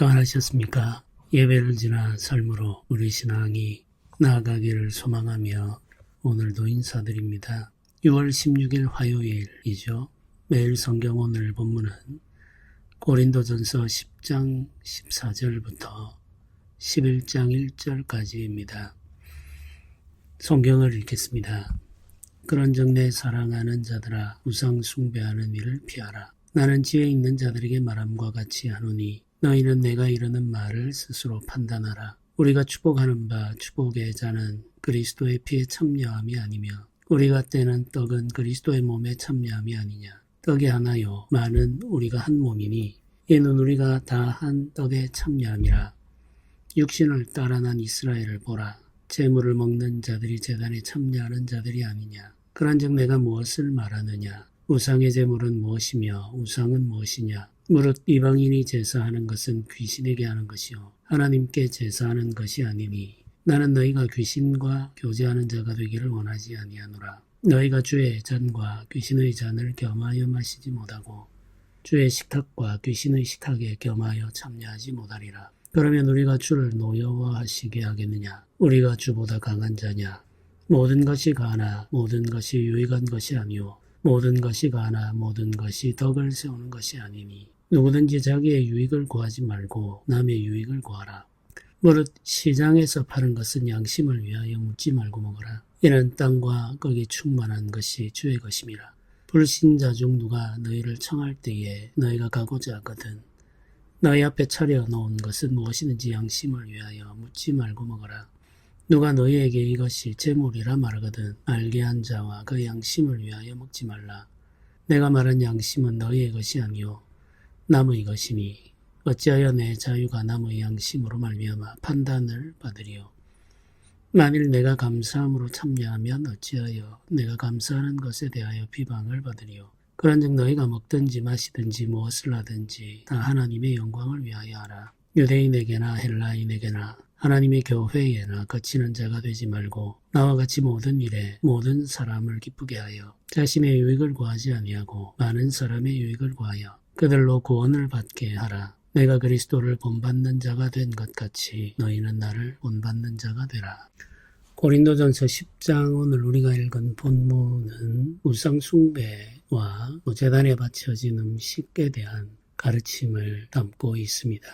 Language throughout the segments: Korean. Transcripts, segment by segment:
평안하셨습니까? 예배를 지나 삶으로 우리 신앙이 나아가기를 소망하며 오늘도 인사드립니다. 6월 16일 화요일이죠. 매일 성경 오늘 본문은 고린도전서 10장 14절부터 11장 1절까지입니다. 성경을 읽겠습니다. 그런즉 내 사랑하는 자들아 우상 숭배하는 일을 피하라. 나는 지혜 있는 자들에게 말함과 같이 하노니 너희는 내가 이르는 말을 스스로 판단하라. 우리가 축복하는 바 축복의 자는 그리스도의 피에 참여함이 아니며 우리가 떼는 떡은 그리스도의 몸에 참여함이 아니냐. 떡이 하나요 많은 우리가 한 몸이니 이는 우리가 다 한 떡에 참여함이라. 육신을 따라 난 이스라엘을 보라. 제물을 먹는 자들이 제단에 참여하는 자들이 아니냐. 그런즉 내가 무엇을 말하느냐. 우상의 제물은 무엇이며 우상은 무엇이냐. 무릇 이방인이 제사하는 것은 귀신에게 하는 것이요 하나님께 제사하는 것이 아니니 나는 너희가 귀신과 교제하는 자가 되기를 원하지 아니하노라. 너희가 주의 잔과 귀신의 잔을 겸하여 마시지 못하고 주의 식탁과 귀신의 식탁에 겸하여 참여하지 못하리라. 그러면 우리가 주를 노여워하시게 하겠느냐. 우리가 주보다 강한 자냐. 모든 것이 가나 모든 것이 유익한 것이 아니오 모든 것이 가나 모든 것이 덕을 세우는 것이 아니니 누구든지 자기의 유익을 구하지 말고 남의 유익을 구하라. 무릇 시장에서 파는 것은 양심을 위하여 묻지 말고 먹으라. 이는 땅과 거기 충만한 것이 주의 것임이라. 불신자 중 누가 너희를 청할 때에 너희가 가고자 하거든 너희 앞에 차려 놓은 것은 무엇이든지 양심을 위하여 묻지 말고 먹어라. 누가 너희에게 이것이 제물이라 말하거든 알게 한 자와 그 양심을 위하여 먹지 말라. 내가 말한 양심은 너희의 것이 아니오 남의 것이니 어찌하여 내 자유가 남의 양심으로 말미암아 판단을 받으리요. 만일 내가 감사함으로 참여하면 어찌하여 내가 감사하는 것에 대하여 비방을 받으리요. 그런즉 너희가 먹든지 마시든지 무엇을 하든지 다 하나님의 영광을 위하여 하라. 유대인에게나 헬라인에게나 하나님의 교회에나 거치는 자가 되지 말고 나와 같이 모든 일에 모든 사람을 기쁘게 하여 자신의 유익을 구하지 아니하고 많은 사람의 유익을 구하여 그들로 구원을 받게 하라. 내가 그리스도를 본받는 자가 된 것 같이 너희는 나를 본받는 자가 되라. 고린도전서 10장 오늘 우리가 읽은 본문은 우상 숭배와 제단에 바쳐진 음식에 대한 가르침을 담고 있습니다.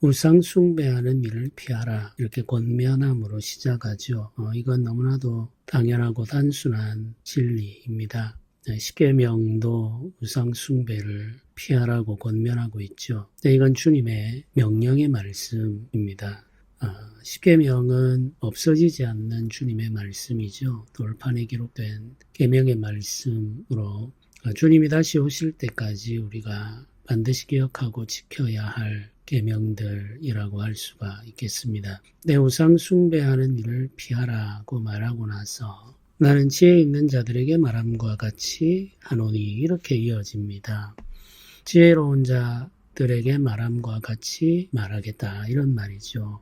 우상 숭배하는 일을 피하라 이렇게 권면함으로 시작하죠. 이건 너무나도 당연하고 단순한 진리입니다. 십계명도 우상 숭배를 피하라고 권면하고 있죠. 이건 주님의 명령의 말씀입니다. 십계명은 없어지지 않는 주님의 말씀이죠. 돌판에 기록된 계명의 말씀으로 주님이 다시 오실 때까지 우리가 반드시 기억하고 지켜야 할 계명들이라고 할 수가 있겠습니다. 내 우상 숭배하는 일을 피하라고 말하고 나서 나는 지혜 있는 자들에게 말함과 같이 하노니 이렇게 이어집니다. 지혜로운 자들에게 말함과 같이 말하겠다 이런 말이죠.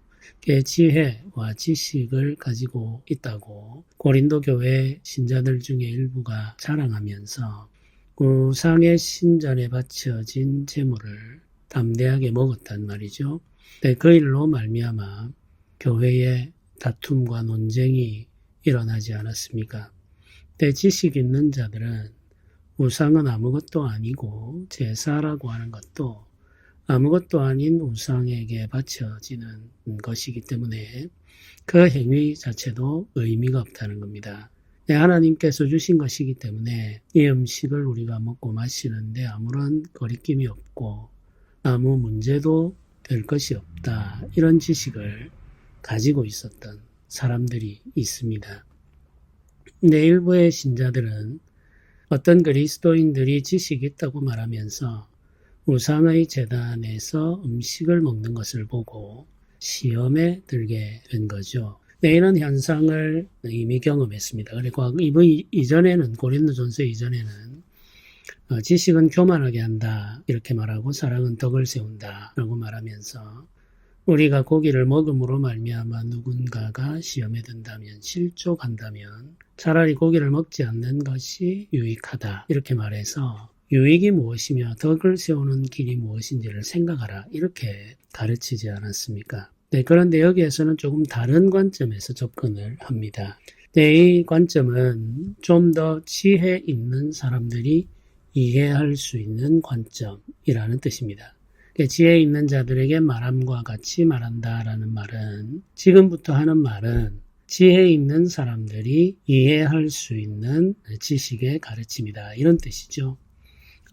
지혜와 지식을 가지고 있다고 고린도 교회 신자들 중에 일부가 자랑하면서 우상의 신전에 바쳐진 제물을 담대하게 먹었단 말이죠. 그 일로 말미암아 교회에 다툼과 논쟁이 일어나지 않았습니까? 지식 있는 자들은 우상은 아무것도 아니고 제사라고 하는 것도 아무것도 아닌 우상에게 바쳐지는 것이기 때문에 그 행위 자체도 의미가 없다는 겁니다. 하나님께서 주신 것이기 때문에 이 음식을 우리가 먹고 마시는데 아무런 거리낌이 없고 아무 문제도 될 것이 없다. 이런 지식을 가지고 있었던 사람들이 있습니다. 근데 일부의 신자들은 어떤 그리스도인들이 지식이 있다고 말하면서 우상의 제단에서 음식을 먹는 것을 보고 시험에 들게 된 거죠. 이런 현상을 이미 경험했습니다. 그리고 이전에는 고린도전서 이전에는 지식은 교만하게 한다 이렇게 말하고 사랑은 덕을 세운다 라고 말하면서 우리가 고기를 먹음으로 말미암아 누군가가 시험에 든다면 실족한다면 차라리 고기를 먹지 않는 것이 유익하다 이렇게 말해서 유익이 무엇이며 덕을 세우는 길이 무엇인지를 생각하라. 이렇게 가르치지 않았습니까? 네, 그런데 여기에서는 조금 다른 관점에서 접근을 합니다. 네, 이 관점은 좀 더 지혜 있는 사람들이 이해할 수 있는 관점이라는 뜻입니다. 지혜 있는 자들에게 말함과 같이 말한다라는 말은, 지금부터 하는 말은 지혜 있는 사람들이 이해할 수 있는 지식의 가르침이다. 이런 뜻이죠.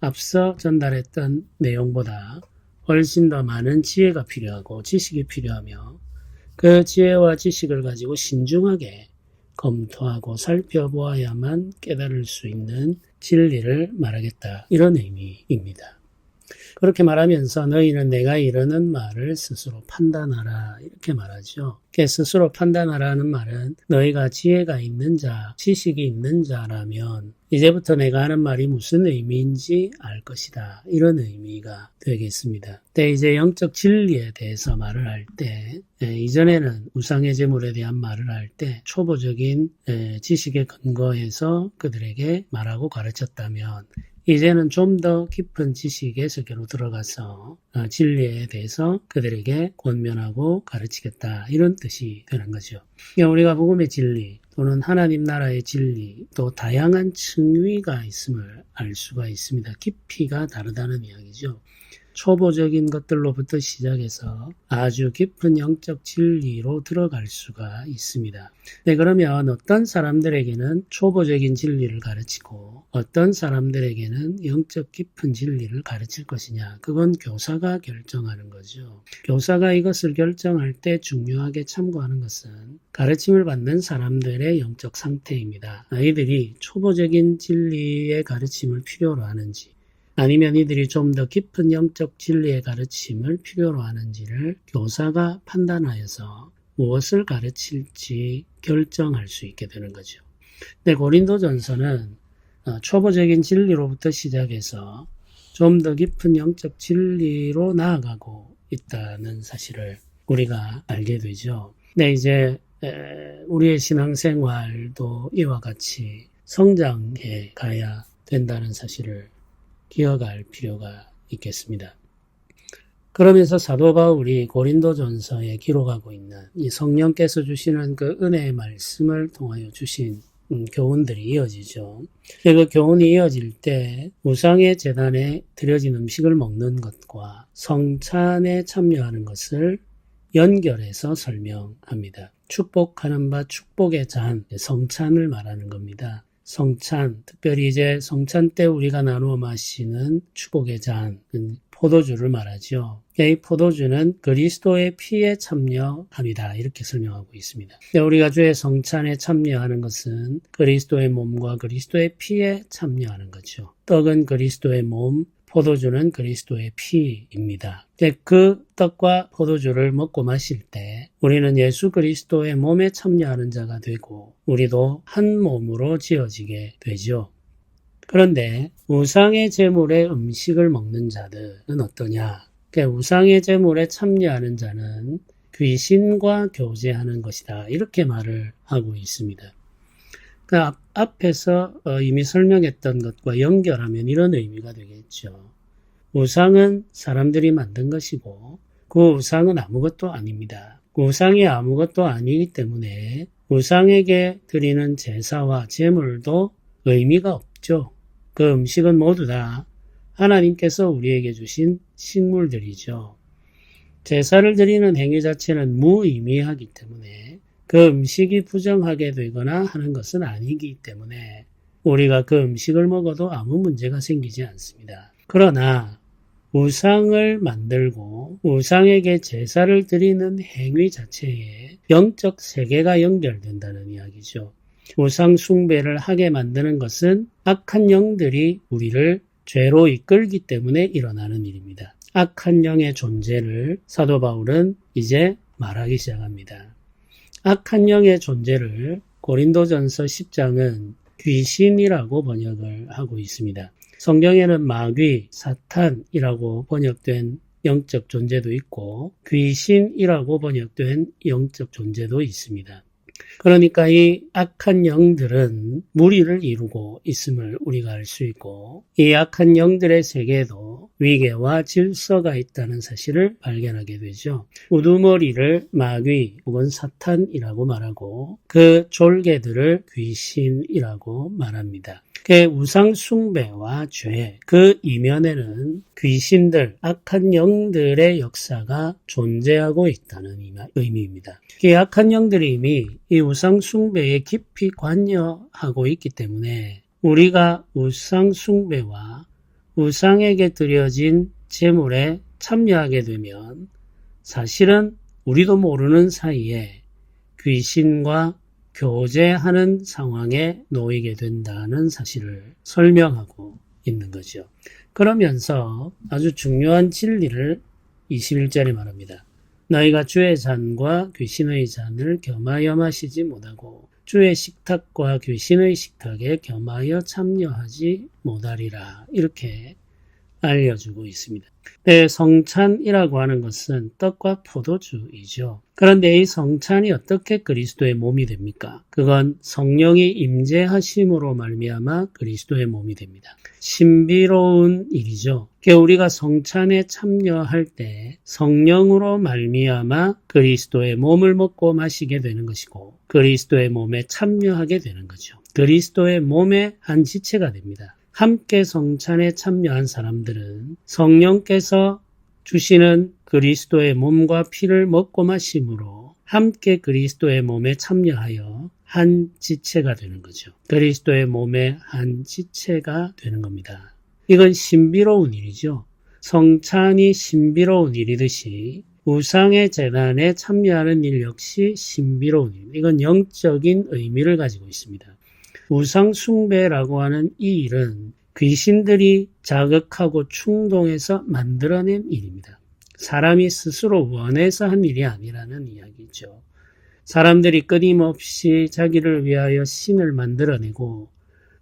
앞서 전달했던 내용보다 훨씬 더 많은 지혜가 필요하고 지식이 필요하며 그 지혜와 지식을 가지고 신중하게 검토하고 살펴보아야만 깨달을 수 있는 진리를 말하겠다. 이런 의미입니다. 그렇게 말하면서 너희는 내가 이르는 말을 스스로 판단하라 이렇게 말하죠. 스스로 판단하라는 말은 너희가 지혜가 있는 자, 지식이 있는 자라면 이제부터 내가 하는 말이 무슨 의미인지 알 것이다. 이런 의미가 되겠습니다. 근데 이제 영적 진리에 대해서 말을 할 때, 이전에는 우상의 제물에 대한 말을 할 때 초보적인 지식에 근거해서 그들에게 말하고 가르쳤다면 이제는 좀 더 깊은 지식의 세계로 들어가서 진리에 대해서 그들에게 권면하고 가르치겠다. 이런 뜻이 되는 거죠. 우리가 복음의 진리 또는 하나님 나라의 진리 또 다양한 층위가 있음을 알 수가 있습니다. 깊이가 다르다는 이야기죠. 초보적인 것들로부터 시작해서 아주 깊은 영적 진리로 들어갈 수가 있습니다. 네, 그러면 어떤 사람들에게는 초보적인 진리를 가르치고 어떤 사람들에게는 영적 깊은 진리를 가르칠 것이냐, 그건 교사가 결정하는 거죠. 교사가 이것을 결정할 때 중요하게 참고하는 것은 가르침을 받는 사람들의 영적 상태입니다. 이들이 초보적인 진리의 가르침을 필요로 하는지 아니면 이들이 좀 더 깊은 영적 진리의 가르침을 필요로 하는지를 교사가 판단하여서 무엇을 가르칠지 결정할 수 있게 되는 거죠. 근데 고린도전서는 초보적인 진리로부터 시작해서 좀 더 깊은 영적 진리로 나아가고 있다는 사실을 우리가 알게 되죠. 근데 이제 우리의 신앙생활도 이와 같이 성장해 가야 된다는 사실을 기억할 필요가 있겠습니다. 그러면서 사도 바울이 고린도전서에 기록하고 있는 이 성령께서 주시는 그 은혜의 말씀을 통하여 주신 교훈들이 이어지죠. 그 교훈이 이어질 때 우상의 제단에 드려진 음식을 먹는 것과 성찬에 참여하는 것을 연결해서 설명합니다. 축복하는 바 축복의 잔, 성찬을 말하는 겁니다. 성찬, 특별히 이제 성찬 때 우리가 나누어 마시는 축복의 잔, 포도주를 말하죠. 이 포도주는 그리스도의 피에 참여합니다. 이렇게 설명하고 있습니다. 우리가 주의 성찬에 참여하는 것은 그리스도의 몸과 그리스도의 피에 참여하는 거죠. 떡은 그리스도의 몸, 포도주는 그리스도의 피입니다. 그 떡과 포도주를 먹고 마실 때 우리는 예수 그리스도의 몸에 참여하는 자가 되고 우리도 한 몸으로 지어지게 되죠. 그런데 우상의 제물의 음식을 먹는 자들은 어떠냐? 우상의 제물에 참여하는 자는 귀신과 교제하는 것이다. 이렇게 말을 하고 있습니다. 앞에서 이미 설명했던 것과 연결하면 이런 의미가 되겠죠. 우상은 사람들이 만든 것이고 그 우상은 아무것도 아닙니다. 그 우상이 아무것도 아니기 때문에 우상에게 드리는 제사와 제물도 의미가 없죠. 그 음식은 모두 다 하나님께서 우리에게 주신 식물들이죠. 제사를 드리는 행위 자체는 무의미하기 때문에 그 음식이 부정하게 되거나 하는 것은 아니기 때문에 우리가 그 음식을 먹어도 아무 문제가 생기지 않습니다. 그러나 우상을 만들고 우상에게 제사를 드리는 행위 자체에 영적 세계가 연결된다는 이야기죠. 우상 숭배를 하게 만드는 것은 악한 영들이 우리를 죄로 이끌기 때문에 일어나는 일입니다. 악한 영의 존재를 사도 바울은 이제 말하기 시작합니다. 악한 영의 존재를 고린도전서 10장은 귀신이라고 번역을 하고 있습니다. 성경에는 마귀, 사탄이라고 번역된 영적 존재도 있고 귀신이라고 번역된 영적 존재도 있습니다. 그러니까 이 악한 영들은 무리를 이루고 있음을 우리가 알 수 있고, 이 악한 영들의 세계에도 위계와 질서가 있다는 사실을 발견하게 되죠. 우두머리를 마귀 혹은 사탄이라고 말하고, 그 졸개들을 귀신이라고 말합니다. 그 우상 숭배와 죄, 그 이면에는 귀신들, 악한 영들의 역사가 존재하고 있다는 의미입니다. 이 악한 영들이 이미 이 우상 숭배에 깊이 관여하고 있기 때문에 우리가 우상 숭배와 우상에게 드려진 제물에 참여하게 되면 사실은 우리도 모르는 사이에 귀신과 교제하는 상황에 놓이게 된다는 사실을 설명하고 있는 거죠. 그러면서 아주 중요한 진리를 21절에 말합니다. 너희가 주의 잔과 귀신의 잔을 겸하여 마시지 못하고 주의 식탁과 귀신의 식탁에 겸하여 참여하지 못하리라. 이렇게 알려주고 있습니다. 성찬이라고 하는 것은 떡과 포도주이죠. 그런데 이 성찬이 어떻게 그리스도의 몸이 됩니까? 그건 성령이 임재하심으로 말미암아 그리스도의 몸이 됩니다. 신비로운 일이죠. 우리가 성찬에 참여할 때 성령으로 말미암아 그리스도의 몸을 먹고 마시게 되는 것이고 그리스도의 몸에 참여하게 되는 거죠. 그리스도의 몸의 한 지체가 됩니다. 함께 성찬에 참여한 사람들은 성령께서 주시는 그리스도의 몸과 피를 먹고 마심으로 함께 그리스도의 몸에 참여하여 한 지체가 되는 거죠. 그리스도의 몸의 한 지체가 되는 겁니다. 이건 신비로운 일이죠. 성찬이 신비로운 일이듯이 우상의 제단에 참여하는 일 역시 신비로운 일입니다. 이건 영적인 의미를 가지고 있습니다. 우상 숭배라고 하는 이 일은 귀신들이 자극하고 충동해서 만들어낸 일입니다. 사람이 스스로 원해서 한 일이 아니라는 이야기죠. 사람들이 끊임없이 자기를 위하여 신을 만들어내고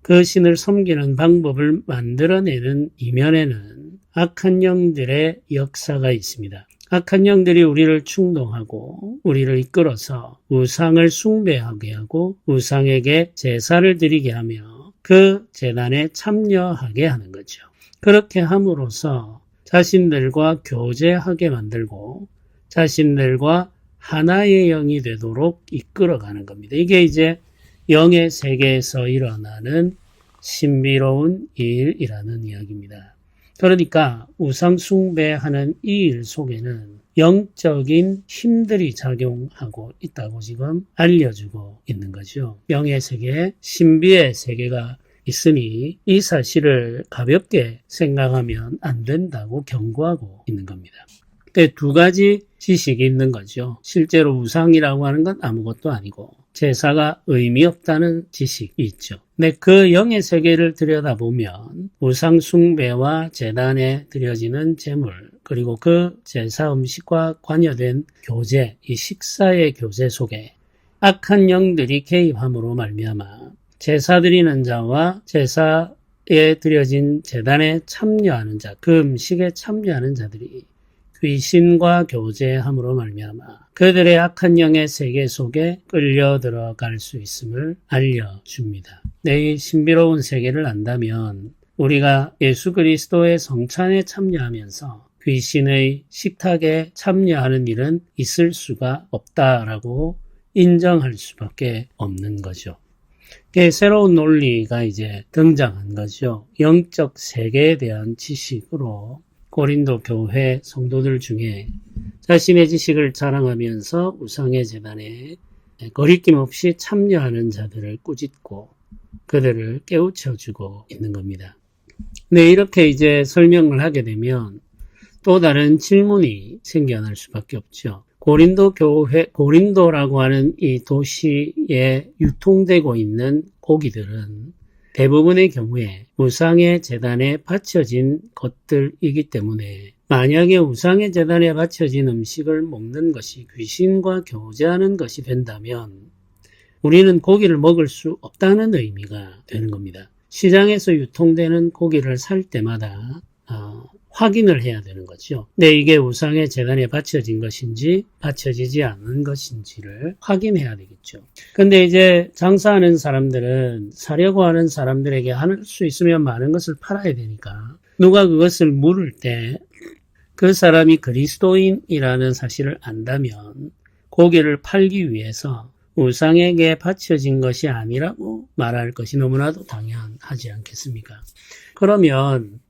그 신을 섬기는 방법을 만들어내는 이면에는 악한 영들의 역사가 있습니다. 악한 영들이 우리를 충동하고 우리를 이끌어서 우상을 숭배하게 하고 우상에게 제사를 드리게 하며 그 제단에 참여하게 하는 거죠. 그렇게 함으로써 자신들과 교제하게 만들고 자신들과 하나의 영이 되도록 이끌어가는 겁니다. 이게 이제 영의 세계에서 일어나는 신비로운 일이라는 이야기입니다. 그러니까 우상 숭배하는 이 일 속에는 영적인 힘들이 작용하고 있다고 지금 알려주고 있는 거죠. 영의 세계, 신비의 세계가 있으니 이 사실을 가볍게 생각하면 안 된다고 경고하고 있는 겁니다. 두 가지 지식이 있는 거죠. 실제로 우상이라고 하는 건 아무것도 아니고 제사가 의미 없다는 지식이 있죠. 근데 그 영의 세계를 들여다보면 우상 숭배와 제단에 드려지는 제물 그리고 그 제사 음식과 관여된 교제, 이 식사의 교제 속에 악한 영들이 개입함으로 말미암아 제사 드리는 자와 제사에 드려진 제단에 참여하는 자, 그 음식에 참여하는 자들이 귀신과 교제함으로 말미암아 그들의 악한 영의 세계 속에 끌려 들어갈 수 있음을 알려줍니다. 이 신비로운 세계를 안다면 우리가 예수 그리스도의 성찬에 참여하면서 귀신의 식탁에 참여하는 일은 있을 수가 없다라고 인정할 수밖에 없는 거죠. 새로운 논리가 이제 등장한 거죠. 영적 세계에 대한 지식으로 고린도 교회 성도들 중에 자신의 지식을 자랑하면서 우상의 제단에 거리낌 없이 참여하는 자들을 꾸짖고 그들을 깨우쳐주고 있는 겁니다. 네, 이렇게 이제 설명을 하게 되면 또 다른 질문이 생겨날 수밖에 없죠. 고린도 교회, 고린도라고 하는 이 도시에 유통되고 있는 고기들은 대부분의 경우에 우상의 제단에 바쳐진 것들이기 때문에 만약에 우상의 제단에 바쳐진 음식을 먹는 것이 귀신과 교제하는 것이 된다면 우리는 고기를 먹을 수 없다는 의미가 되는 겁니다. 시장에서 유통되는 고기를 살 때마다 확인을 해야 되는 거죠. 근데 이게 우상의 제단에 바쳐진 것인지 바쳐지지 않은 것인지를 확인해야 되겠죠. 근데 이제 장사하는 사람들은 사려고 하는 사람들에게 할 수 있으면 많은 것을 팔아야 되니까 누가 그것을 물을 때 그 사람이 그리스도인이라는 사실을 안다면 고기를 팔기 위해서 우상에게 바쳐진 것이 아니라고 말할 것이 너무나도 당연하지 않겠습니까? 그러면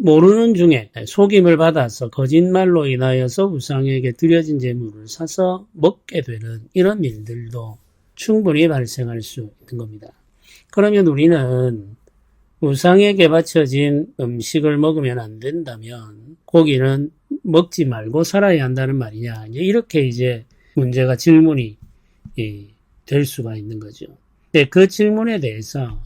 모르는 중에 속임을 받아서 거짓말로 인하여서 우상에게 드려진 재물을 사서 먹게 되는 이런 일들도 충분히 발생할 수 있는 겁니다. 그러면 우리는 우상에게 바쳐진 음식을 먹으면 안 된다면 고기는 먹지 말고 살아야 한다는 말이냐, 이렇게 이제 문제가 질문이 될 수가 있는 거죠. 근데 그 질문에 대해서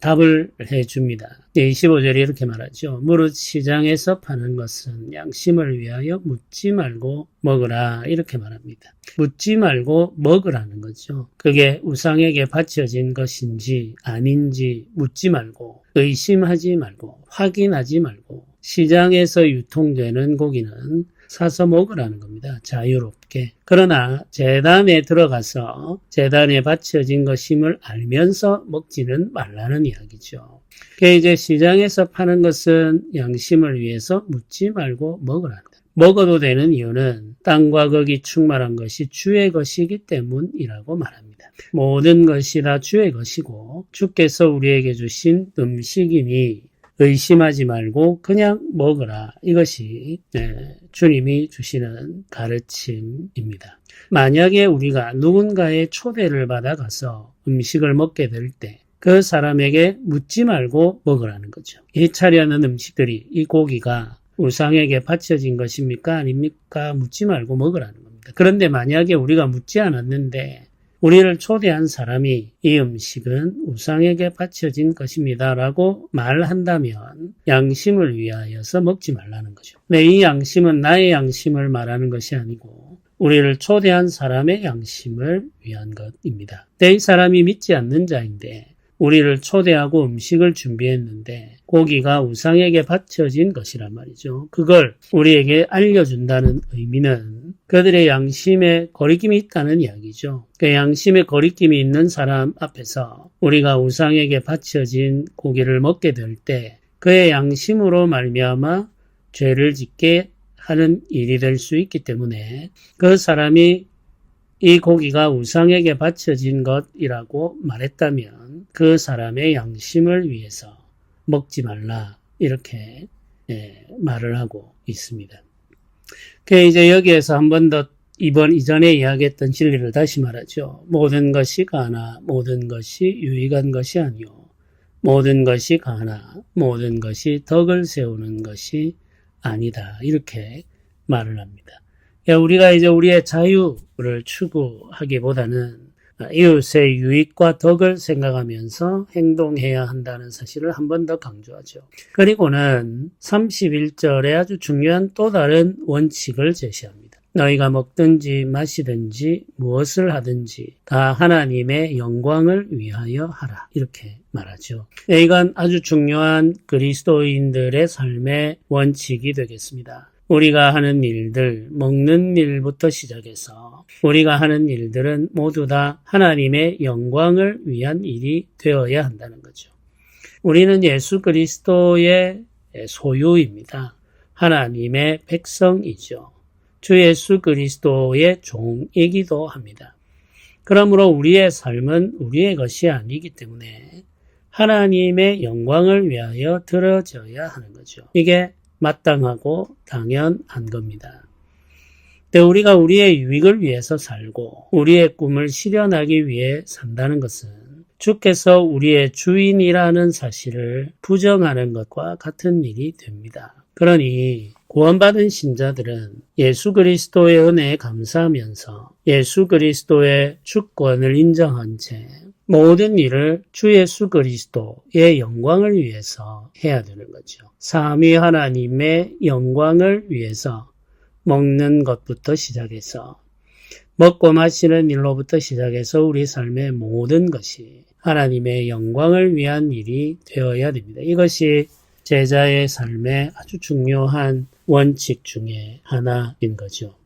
답을 해줍니다. 25절에 이렇게 말하죠. 무릇 시장에서 파는 것은 양심을 위하여 묻지 말고 먹으라, 이렇게 말합니다. 묻지 말고 먹으라는 거죠. 그게 우상에게 바쳐진 것인지 아닌지 묻지 말고, 의심하지 말고, 확인하지 말고, 시장에서 유통되는 고기는 사서 먹으라는 겁니다. 자유롭게. 그러나 제단에 들어가서 제단에 바쳐진 것임을 알면서 먹지는 말라는 이야기죠. 이제 시장에서 파는 것은 양심을 위해서 묻지 말고 먹으라는 것. 먹어도 되는 이유는 땅과 거기 충만한 것이 주의 것이기 때문이라고 말합니다. 모든 것이 다 주의 것이고 주께서 우리에게 주신 음식이니 의심하지 말고 그냥 먹으라. 이것이 주님이 주시는 가르침입니다. 만약에 우리가 누군가의 초대를 받아가서 음식을 먹게 될 때 그 사람에게 묻지 말고 먹으라는 거죠. 이 차려하는 음식들이, 이 고기가 우상에게 바쳐진 것입니까? 아닙니까? 묻지 말고 먹으라는 겁니다. 그런데 만약에 우리가 묻지 않았는데 우리를 초대한 사람이 이 음식은 우상에게 바쳐진 것입니다 라고 말한다면 양심을 위하여서 먹지 말라는 거죠. 네, 이 양심은 나의 양심을 말하는 것이 아니고 우리를 초대한 사람의 양심을 위한 것입니다. 이 사람이 믿지 않는 자인데 우리를 초대하고 음식을 준비했는데 고기가 우상에게 바쳐진 것이란 말이죠. 그걸 우리에게 알려준다는 의미는 그들의 양심에 거리낌이 있다는 이야기죠. 그 양심에 거리낌이 있는 사람 앞에서 우리가 우상에게 바쳐진 고기를 먹게 될 때 그의 양심으로 말미암아 죄를 짓게 하는 일이 될 수 있기 때문에 그 사람이 이 고기가 우상에게 바쳐진 것이라고 말했다면 그 사람의 양심을 위해서 먹지 말라, 이렇게 말을 하고 있습니다. 이제 여기에서 한 번 더 이전에 이야기했던 진리를 다시 말하죠. 모든 것이 가나 모든 것이 유익한 것이 아니요 모든 것이 가나 모든 것이 덕을 세우는 것이 아니다, 이렇게 말을 합니다. 우리가 이제 우리의 자유를 추구하기보다는 이웃의 유익과 덕을 생각하면서 행동해야 한다는 사실을 한 번 더 강조하죠. 그리고는 31절에 아주 중요한 또 다른 원칙을 제시합니다. 너희가 먹든지 마시든지 무엇을 하든지 다 하나님의 영광을 위하여 하라, 이렇게 말하죠. 이건 아주 중요한 그리스도인들의 삶의 원칙이 되겠습니다. 우리가 하는 일들, 먹는 일부터 시작해서 우리가 하는 일들은 모두 다 하나님의 영광을 위한 일이 되어야 한다는 거죠. 우리는 예수 그리스도의 소유입니다. 하나님의 백성이죠. 주 예수 그리스도의 종이기도 합니다. 그러므로 우리의 삶은 우리의 것이 아니기 때문에 하나님의 영광을 위하여 들어져야 하는 거죠. 이게 마땅하고 당연한 겁니다. 근데 우리가 우리의 유익을 위해서 살고 우리의 꿈을 실현하기 위해 산다는 것은 주께서 우리의 주인이라는 사실을 부정하는 것과 같은 일이 됩니다. 그러니 구원받은 신자들은 예수 그리스도의 은혜에 감사하면서 예수 그리스도의 주권을 인정한 채 모든 일을 주 예수 그리스도의 영광을 위해서 해야 되는 거죠. 삼위 하나님의 영광을 위해서 먹는 것부터 시작해서 먹고 마시는 일로부터 시작해서 우리 삶의 모든 것이 하나님의 영광을 위한 일이 되어야 됩니다. 이것이 제자의 삶의 아주 중요한 원칙 중에 하나인 거죠.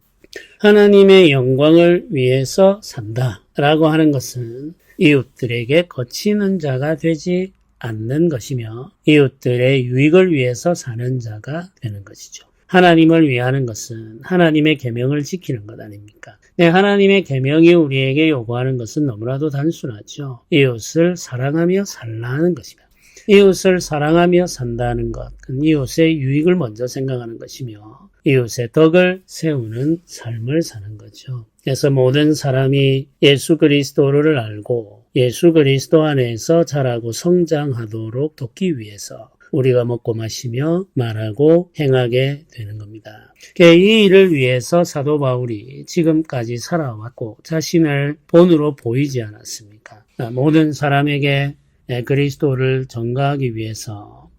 하나님의 영광을 위해서 산다라고 하는 것은 이웃들에게 거치는 자가 되지 않는 것이며 이웃들의 유익을 위해서 사는 자가 되는 것이죠. 하나님을 위하는 것은 하나님의 계명을 지키는 것 아닙니까? 네, 하나님의 계명이 우리에게 요구하는 것은 너무나도 단순하죠. 이웃을 사랑하며 살라는 것입니다. 이웃을 사랑하며 산다는 것은 이웃의 유익을 먼저 생각하는 것이며 이웃의 덕을 세우는 삶을 사는 거죠. 그래서 모든 사람이 예수 그리스도를 알고 예수 그리스도 안에서 자라고 성장하도록 돕기 위해서 우리가 먹고 마시며 말하고 행하게 되는 겁니다. 이 일을 위해서 사도 바울이 지금까지 살아왔고 자신을 본으로 보이지 않았습니까? 모든 사람에게 그리스도를 전가하기 위해서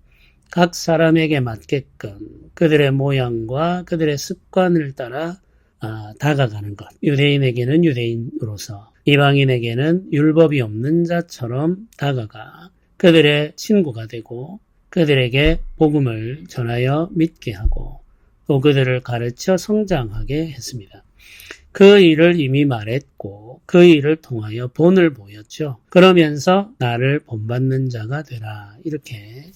각 사람에게 맞게끔 그들의 모양과 그들의 습관을 따라 다가가는 것. 유대인에게는 유대인으로서 이방인에게는 율법이 없는 자처럼 다가가 그들의 친구가 되고 그들에게 복음을 전하여 믿게 하고 또 그들을 가르쳐 성장하게 했습니다. 그 일을 이미 말했고 그 일을 통하여 본을 보였죠. 그러면서 나를 본받는 자가 되라 이렇게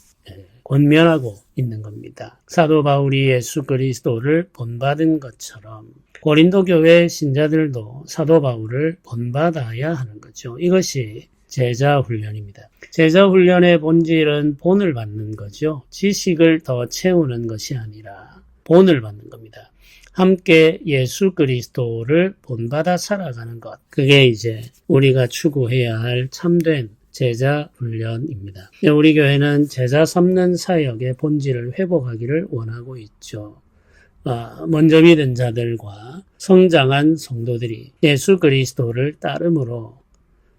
권면하고 있는 겁니다. 사도 바울이 예수 그리스도를 본받은 것처럼 고린도 교회 신자들도 사도 바울을 본받아야 하는 거죠. 이것이 제자 훈련입니다. 제자 훈련의 본질은 본을 받는 거죠. 지식을 더 채우는 것이 아니라 본을 받는 겁니다. 함께 예수 그리스도를 본받아 살아가는 것. 그게 이제 우리가 추구해야 할 참된 제자 훈련입니다. 우리 교회는 제자 삼는 사역의 본질을 회복하기를 원하고 있죠. 먼저 믿은 자들과 성장한 성도들이 예수 그리스도를 따름으로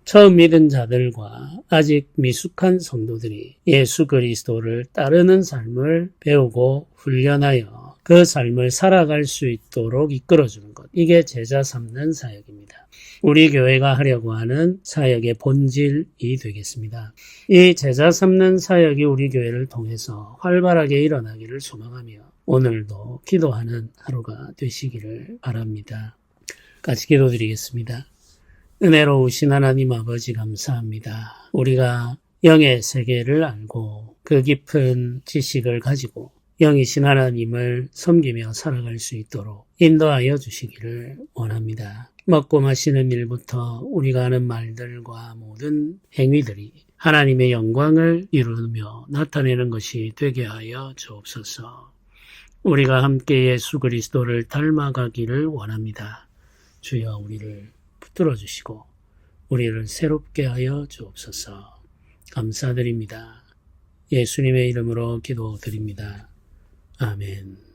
처음 믿은 자들과 아직 미숙한 성도들이 예수 그리스도를 따르는 삶을 배우고 훈련하여 그 삶을 살아갈 수 있도록 이끌어주는 것. 이게 제자 삼는 사역입니다. 우리 교회가 하려고 하는 사역의 본질이 되겠습니다. 이 제자 삼는 사역이 우리 교회를 통해서 활발하게 일어나기를 소망하며 오늘도 기도하는 하루가 되시기를 바랍니다. 같이 기도드리겠습니다. 은혜로우신 하나님 아버지 감사합니다. 우리가 영의 세계를 알고 그 깊은 지식을 가지고 영이신 하나님을 섬기며 살아갈 수 있도록 인도하여 주시기를 원합니다. 먹고 마시는 일부터 우리가 하는 말들과 모든 행위들이 하나님의 영광을 이루며 나타내는 것이 되게 하여 주옵소서. 우리가 함께 예수 그리스도를 닮아가기를 원합니다. 주여 우리를 붙들어 주시고 우리를 새롭게 하여 주옵소서. 감사드립니다. 예수님의 이름으로 기도드립니다. 아멘.